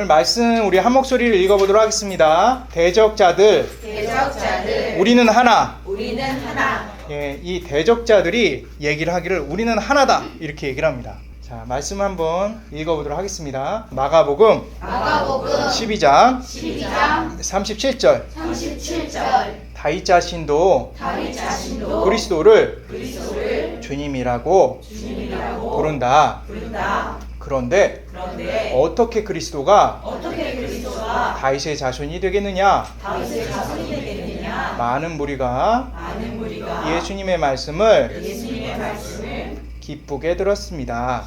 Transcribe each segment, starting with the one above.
오늘 말씀 우리 한 목소리를 읽어보도록 하겠습니다. 대적자들, 우리는 하나. 예, 이 대적자들이 얘기를 하기를 우리는 하나다 이렇게 얘기를 합니다. 자, 말씀 한번 읽어보도록 하겠습니다. 마가복음 12장 37절. 다윗 자신도 그리스도를 주님이라고 부른다. 그런데 어떻게 그리스도가 다윗의 자손이 되겠느냐? 많은 무리가 예수님의 말씀을 기쁘게 들었습니다.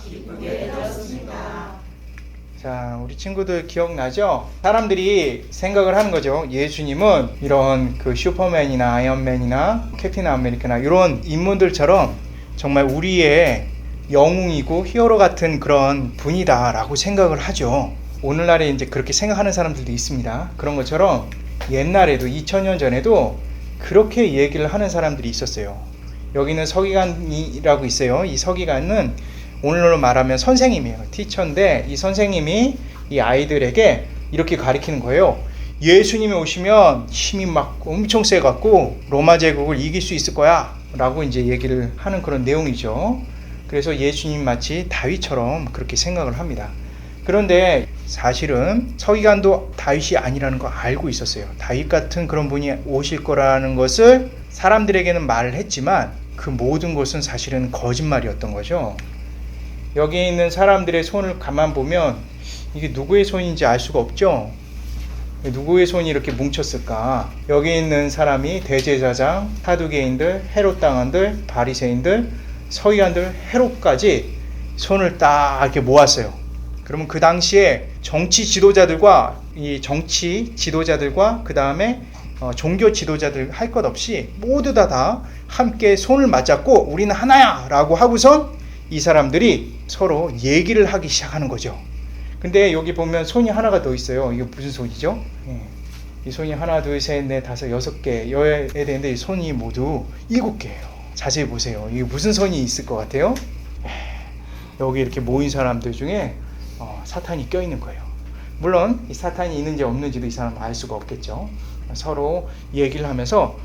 자, 우리 친구들 기억나죠? 사람들이 생각을 하는 거죠. 예수님은 이런 그 슈퍼맨이나 아이언맨이나 캡틴 아메리카나 이런 인물들처럼 정말 우리의 영웅이고 히어로 같은 그런 분이다 라고 생각을 하죠. 오늘날에 이제 그렇게 생각하는 사람들도 있습니다. 그런 것처럼 옛날에도 2000년 전에도 그렇게 얘기를 하는 사람들이 있었어요. 여기는 서기관이라고 있어요. 이 서기관은 오늘날로 말하면 선생님이에요. 티처인데 이 선생님이 이 아이들에게 이렇게 가르치는 거예요. 예수님이 오시면 힘이 막 엄청 세갖고 로마 제국을 이길 수 있을 거야 라고 이제 얘기를 하는 그런 내용이죠. 그래서 예수님 마치 다윗처럼 그렇게 생각을 합니다. 그런데 사실은 서기관도 다윗이 아니라는 거 알고 있었어요. 다윗 같은 그런 분이 오실 거라는 것을 사람들에게는 말을 했지만 그 모든 것은 사실은 거짓말이었던 거죠. 여기 있는 사람들의 손을 가만 보면 이게 누구의 손인지 알 수가 없죠. 누구의 손이 이렇게 뭉쳤을까? 여기 있는 사람이 대제사장, 사두개인들, 헤롯 당원들, 바리새인들, 서기관들, 헤롯까지 손을 딱 이렇게 모았어요. 그러면 그 당시에 정치 지도자들과 그 다음에 종교 지도자들 할 것 없이 모두 다 함께 손을 맞잡고 우리는 하나야 라고 하고선 이 사람들이 서로 얘기를 하기 시작하는 거죠. 근데 여기 보면 손이 하나가 더 있어요. 이게 무슨 손이죠? 이 손이 하나, 둘, 셋, 넷, 다섯, 6개여야 되는데 이 손이 모두 7개예요. 자세히 보세요. 이게 무슨 손이 있을 것 같아요? 여기 이렇게 모인 사람들 중에 사탄이 껴있는 거예요. 물론 이 사탄이 있는지 없는지도 이 사람은 알 수가 없겠죠. 서로 얘기를 하면서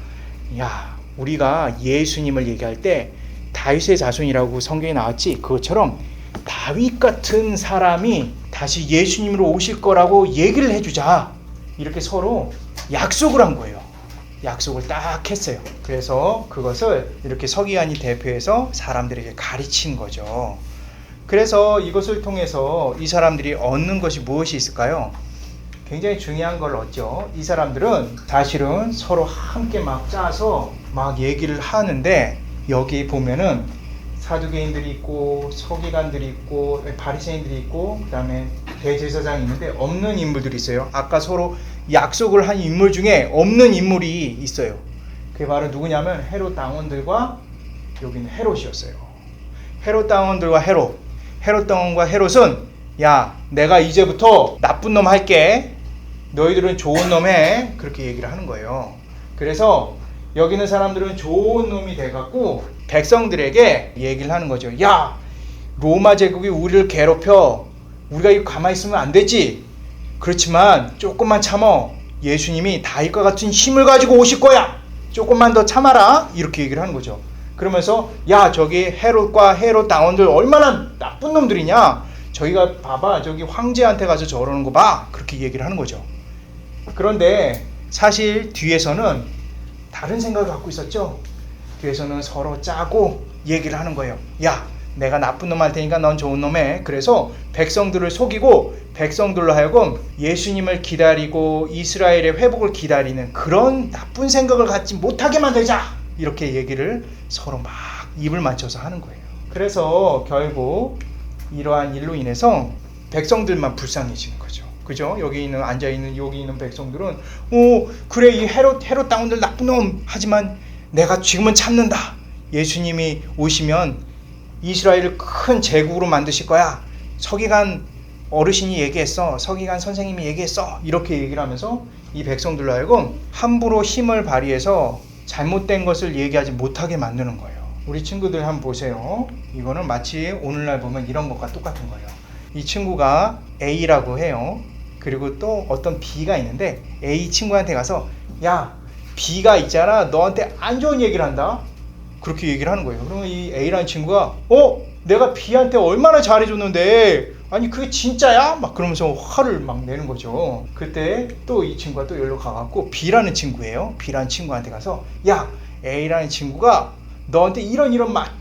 야, 우리가 예수님을 얘기할 때 다윗의 자손이라고 성경에 나왔지, 그것처럼 다윗 같은 사람이 다시 예수님으로 오실 거라고 얘기를 해주자, 이렇게 서로 약속을 한 거예요. 약속을 딱 했어요. 그래서 그것을 이렇게 서기관이 대표해서 사람들에게 가르친 거죠. 그래서 이것을 통해서 이 사람들이 얻는 것이 무엇이 있을까요? 굉장히 중요한 걸 얻죠. 이 사람들은 사실은 서로 함께 막 짜서 막 얘기를 하는데, 여기 보면은 사두개인들이 있고 서기관들이 있고 바리새인들이 있고 그 다음에 대제사장이 있는데 없는 인물들이 있어요. 아까 서로 약속을 한 인물 중에 없는 인물이 있어요. 그게 바로 누구냐면 헤롯 당원들과 여기는 헤롯이었어요. 헤롯 당원들과 헤롯 당원과 헤롯은 야, 내가 이제부터 나쁜 놈 할게, 너희들은 좋은 놈 해, 그렇게 얘기를 하는 거예요. 그래서 여기 있는 사람들은 좋은 놈이 돼갖고 백성들에게 얘기를 하는 거죠. 야, 로마 제국이 우리를 괴롭혀, 우리가 이거 가만히 있으면 안 되지. 그렇지만 조금만 참어, 예수님이 다윗과 같은 힘을 가지고 오실 거야, 조금만 더 참아라, 이렇게 얘기를 하는 거죠. 그러면서 야, 저기 헤롯과 헤롯 당원들 얼마나 나쁜 놈들이냐, 저기가 봐봐, 저기 황제한테 가서 저러는 거 봐, 그렇게 얘기를 하는 거죠. 그런데 사실 뒤에서는 다른 생각을 갖고 있었죠. 뒤에서는 서로 짜고 얘기를 하는 거예요. 야, 내가 나쁜 놈 할 테니까 넌 좋은 놈 해. 그래서 백성들을 속이고 백성들로 하여금 예수님을 기다리고 이스라엘의 회복을 기다리는 그런 나쁜 생각을 갖지 못하게 만들자, 이렇게 얘기를 서로 막 입을 맞춰서 하는 거예요. 그래서 결국 이러한 일로 인해서 백성들만 불쌍해지는 거죠. 그죠? 여기 있는 앉아있는 여기 있는 백성들은 그래, 이 헤롯 당원들 나쁜 놈, 하지만 내가 지금은 참는다. 예수님이 오시면 이스라엘을 큰 제국으로 만드실 거야. 서기관 어르신이 얘기했어, 서기관 선생님이 얘기했어, 이렇게 얘기를 하면서 이 백성들로 하여금 함부로 힘을 발휘해서 잘못된 것을 얘기하지 못하게 만드는 거예요. 우리 친구들 한번 보세요. 이거는 마치 오늘날 보면 이런 것과 똑같은 거예요. 이 친구가 A라고 해요. 그리고 또 어떤 B가 있는데 A 친구한테 가서 야, B가 있잖아, 너한테 안 좋은 얘기를 한다, 그렇게 얘기를 하는 거예요. 그러면 이 A라는 친구가 내가 B한테 얼마나 잘해줬는데 아니 그게 진짜야? 막 그러면서 화를 막 내는 거죠. 그때 또 이 친구가 또 여기로 가갖고 B라는 친구예요. B라는 친구한테 가서 야, A라는 친구가 너한테 이런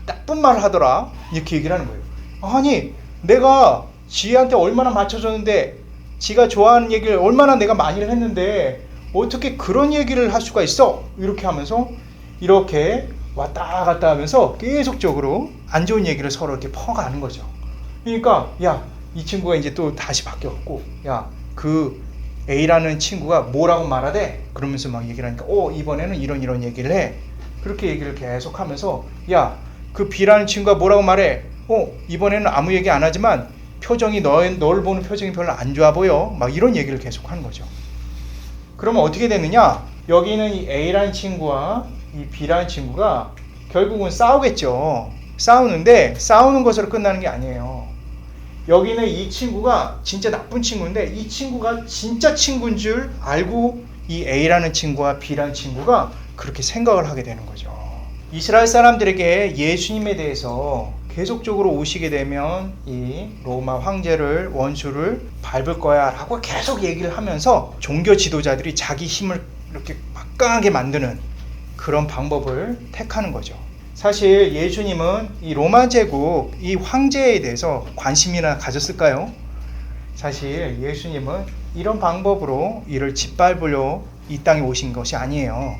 나쁜 말을 하더라, 이렇게 얘기를 하는 거예요. 아니 내가 지한테 얼마나 맞춰줬는데, 지가 좋아하는 얘기를 얼마나 내가 많이 했는데 어떻게 그런 얘기를 할 수가 있어? 이렇게 하면서 이렇게 왔다 갔다 하면서 계속적으로 안 좋은 얘기를 서로 이렇게 퍼가는 거죠. 그러니까 야, 이 친구가 이제 또 다시 바뀌었고, 야, 그 A라는 친구가 뭐라고 말하대? 그러면서 막 얘기를 하니까 이번에는 이런 얘기를 해. 그렇게 얘기를 계속 하면서 야, 그 B라는 친구가 뭐라고 말해? 이번에는 아무 얘기 안 하지만 표정이 널 보는 표정이 별로 안 좋아 보여. 막 이런 얘기를 계속 하는 거죠. 그러면 어떻게 되느냐? 여기 있는 이 A라는 친구와 이 B라는 친구가 결국은 싸우겠죠. 싸우는데 싸우는 것으로 끝나는 게 아니에요. 여기는 이 친구가 진짜 나쁜 친구인데 이 친구가 진짜 친구인 줄 알고 이 A라는 친구와 B라는 친구가 그렇게 생각을 하게 되는 거죠. 이스라엘 사람들에게 예수님에 대해서 계속적으로 오시게 되면 이 로마 황제를, 원수를 밟을 거야 라고 계속 얘기를 하면서 종교 지도자들이 자기 힘을 이렇게 막강하게 만드는 그런 방법을 택하는 거죠. 사실 예수님은 이 로마 제국, 이 황제에 대해서 관심이나 가졌을까요? 사실 예수님은 이런 방법으로 이를 짓밟으려 이 땅에 오신 것이 아니에요.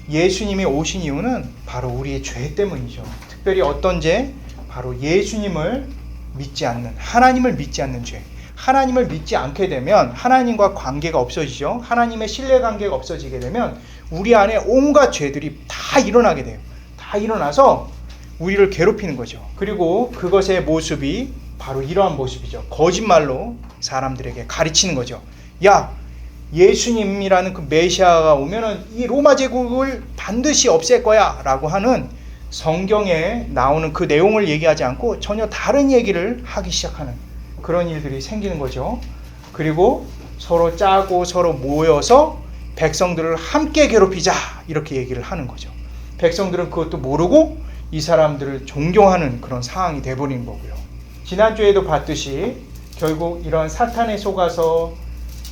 예수님이 오신 이유는 바로 우리의 죄 때문이죠. 특별히 어떤 죄? 바로 예수님을 믿지 않는, 하나님을 믿지 않는 죄. 하나님을 믿지 않게 되면 하나님과 관계가 없어지죠. 하나님의 신뢰관계가 없어지게 되면 우리 안에 온갖 죄들이 다 일어나게 돼요. 다 일어나서 우리를 괴롭히는 거죠. 그리고 그것의 모습이 바로 이러한 모습이죠. 거짓말로 사람들에게 가르치는 거죠. 야, 예수님이라는 그 메시아가 오면은 이 로마 제국을 반드시 없앨 거야 라고 하는 성경에 나오는 그 내용을 얘기하지 않고 전혀 다른 얘기를 하기 시작하는 그런 일들이 생기는 거죠. 그리고 서로 짜고 서로 모여서 백성들을 함께 괴롭히자 이렇게 얘기를 하는 거죠. 백성들은 그것도 모르고 이 사람들을 존경하는 그런 상황이 돼버린 거고요. 지난주에도 봤듯이 결국 이런 사탄에 속아서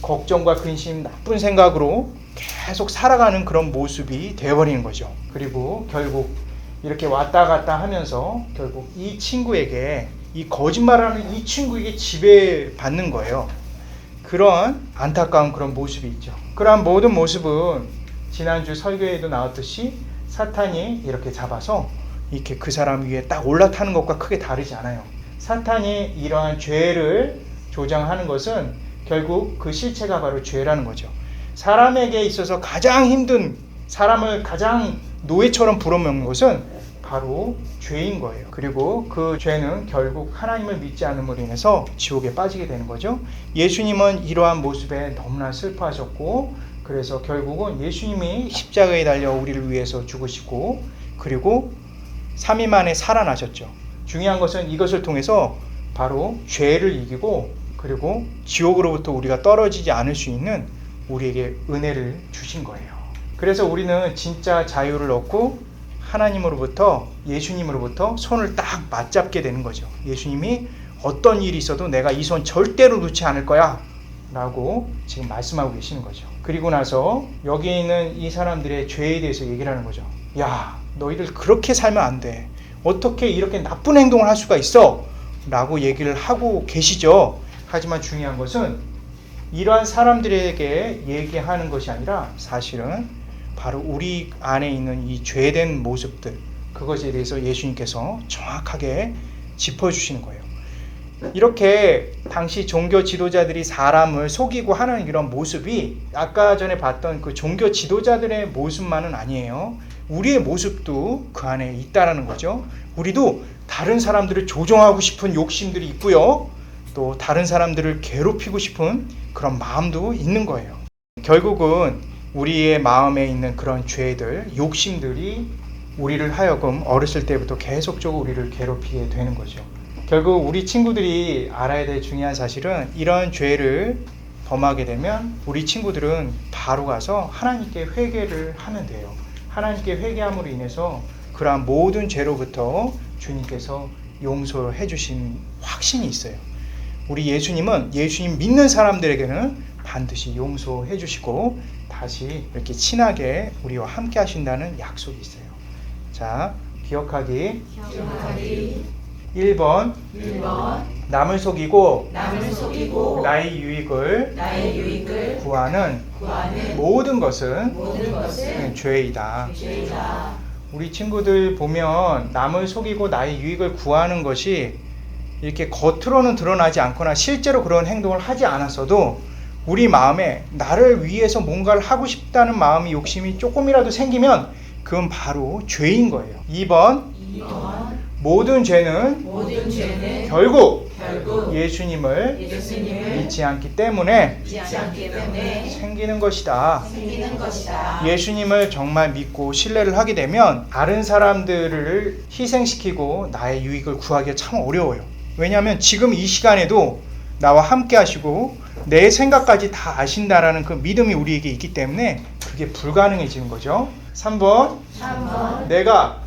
걱정과 근심, 나쁜 생각으로 계속 살아가는 그런 모습이 되어버리는 거죠. 그리고 결국 이렇게 왔다 갔다 하면서 결국 이 친구에게, 이 거짓말하는 이 친구에게 지배받는 거예요. 그런 안타까운 그런 모습이 있죠. 그러한 모든 모습은 지난주 설교에도 나왔듯이 사탄이 이렇게 잡아서 이렇게 그 사람 위에 딱 올라타는 것과 크게 다르지 않아요. 사탄이 이러한 죄를 조장하는 것은 결국 그 실체가 바로 죄라는 거죠. 사람에게 있어서 가장 힘든, 사람을 가장 노예처럼 부려먹는 것은 바로 죄인 거예요. 그리고 그 죄는 결국 하나님을 믿지 않음으로 인해서 지옥에 빠지게 되는 거죠. 예수님은 이러한 모습에 너무나 슬퍼하셨고, 그래서 결국은 예수님이 십자가에 달려 우리를 위해서 죽으시고, 그리고 3일 만에 살아나셨죠. 중요한 것은 이것을 통해서 바로 죄를 이기고, 그리고 지옥으로부터 우리가 떨어지지 않을 수 있는 우리에게 은혜를 주신 거예요. 그래서 우리는 진짜 자유를 얻고 하나님으로부터, 예수님으로부터 손을 딱 맞잡게 되는 거죠. 예수님이 어떤 일이 있어도 내가 이 손 절대로 놓지 않을 거야 라고 지금 말씀하고 계시는 거죠. 그리고 나서 여기 있는 이 사람들의 죄에 대해서 얘기를 하는 거죠. 야, 너희들 그렇게 살면 안 돼. 어떻게 이렇게 나쁜 행동을 할 수가 있어? 라고 얘기를 하고 계시죠. 하지만 중요한 것은 이러한 사람들에게 얘기하는 것이 아니라 사실은 바로 우리 안에 있는 이 죄된 모습들, 그것에 대해서 예수님께서 정확하게 짚어주시는 거예요. 이렇게 당시 종교 지도자들이 사람을 속이고 하는 이런 모습이 아까 전에 봤던 그 종교 지도자들의 모습만은 아니에요. 우리의 모습도 그 안에 있다라는 거죠. 우리도 다른 사람들을 조종하고 싶은 욕심들이 있고요. 또 다른 사람들을 괴롭히고 싶은 그런 마음도 있는 거예요. 결국은 우리의 마음에 있는 그런 죄들, 욕심들이 우리를 하여금 어렸을 때부터 계속적으로 우리를 괴롭히게 되는 거죠. 결국 우리 친구들이 알아야 될 중요한 사실은 이런 죄를 범하게 되면 우리 친구들은 바로 가서 하나님께 회개를 하면 돼요. 하나님께 회개함으로 인해서 그러한 모든 죄로부터 주님께서 용서해 주신 확신이 있어요. 우리 예수님은 예수님 믿는 사람들에게는 반드시 용서해 주시고 다시 이렇게 친하게 우리와 함께 하신다는 약속이 있어요. 자, 기억하기 1번 남을 속이고 나의 유익을 구하는 모든 것은 죄이다. 우리 친구들 보면 남을 속이고 나의 유익을 구하는 것이 이렇게 겉으로는 드러나지 않거나 실제로 그런 행동을 하지 않았어도 우리 마음에 나를 위해서 뭔가를 하고 싶다는 마음이 욕심이 조금이라도 생기면 그건 바로 죄인 거예요. 2번 모든 죄는 결국 예수님을 믿지 않기 때문에 생기는 것이다. 예수님을 정말 믿고 신뢰를 하게 되면 다른 사람들을 희생시키고 나의 유익을 구하기가 참 어려워요. 왜냐하면 지금 이 시간에도 나와 함께 하시고 내 생각까지 다 아신다라는 그 믿음이 우리에게 있기 때문에 그게 불가능해지는 거죠. 3번 내가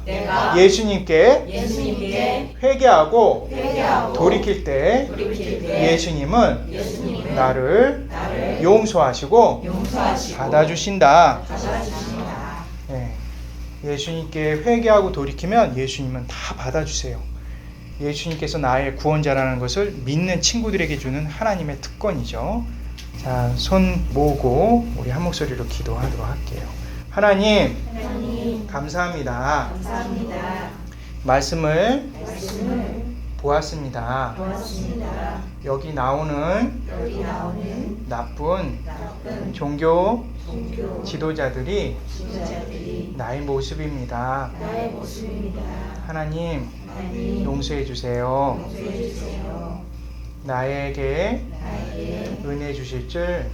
예수님께 회개하고 돌이킬 때 예수님은 나를 용서하시고 받아주신다. 네. 예수님께 회개하고 돌이키면 예수님은 다 받아주세요. 예수님께서 나의 구원자라는 것을 믿는 친구들에게 주는 하나님의 특권이죠. 자, 손 모으고 우리 한 목소리로 기도하도록 할게요. 하나님, 감사합니다. 말씀을 보았습니다. 여기 나오는 나쁜 종교 지도자들이 나의 모습입니다. 하나님, 용서해 주세요. 나에게 은혜 주실 줄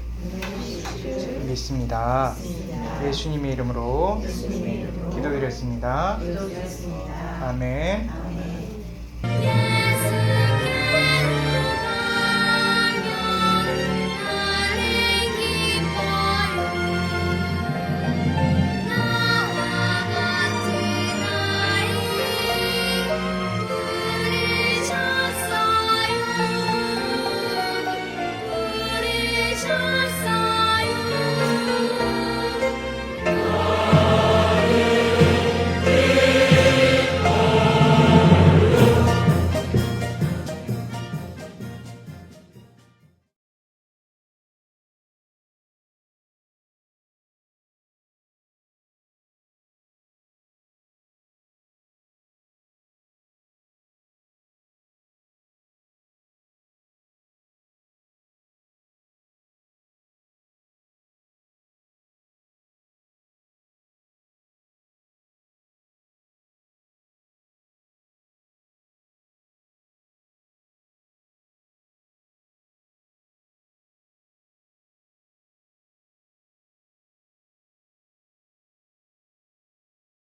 믿습니다. 예수님의 이름으로 기도드렸습니다. 아멘.